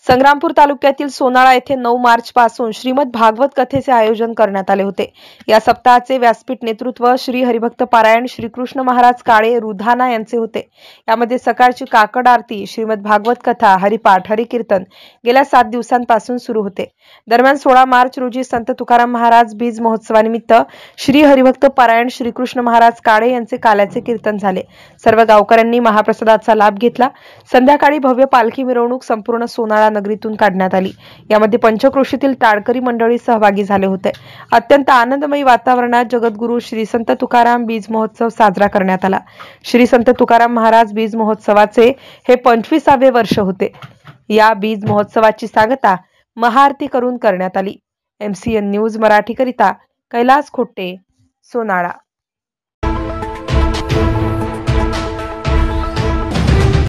संग्रामपूर तालुक्यातील सोनाळा येथे 9 मार्च पासून श्रीमद भागवत कथेचे आयोजन करण्यात आले होते। या सप्ताहाचे व्यासपीठ नेतृत्व श्री हरिभक्त पारायण श्रीकृष्ण महाराज काळे रुधाना यांचे होते। यामध्ये सकाळची काकड आरती, श्रीमद भागवत कथा, हरिपाठ, हरिकीर्तन गेल्या 7 दिवसांपासून सुरू होते। दरम्यान 16 मार्च रोजी संत तुकाराम महाराज बीज महोत्सवानिमित्त श्री हरिभक्त पारायण श्रीकृष्ण महाराज काळे यांचे काल्याचे कीर्तन झाले। सर्व गावकऱ्यांनी महाप्रसादाचा लाभ घेतला। संध्याकाळी भव्य पालखी मिरवणूक संपूर्ण सोनाळा नगरीतून काढण्यात आली। यामध्ये पंचक्रोशीतील टाळकरी मंडळी सहभागी झाले होते। अत्यंत आनंदमयी वातावरणात जगद्गुरू श्री संत तुकाराम बीज महोत्सव साजरा करण्यात आला। श्री संत तुकाराम महाराज बीज महोत्सवाचे हे 25वे वर्ष होते। या बीज महोत्सवाची सांगता महाआरती करून करण्यात आली। MCN न्यूज मराठी करिता कैलास खोटे, सोनाळा।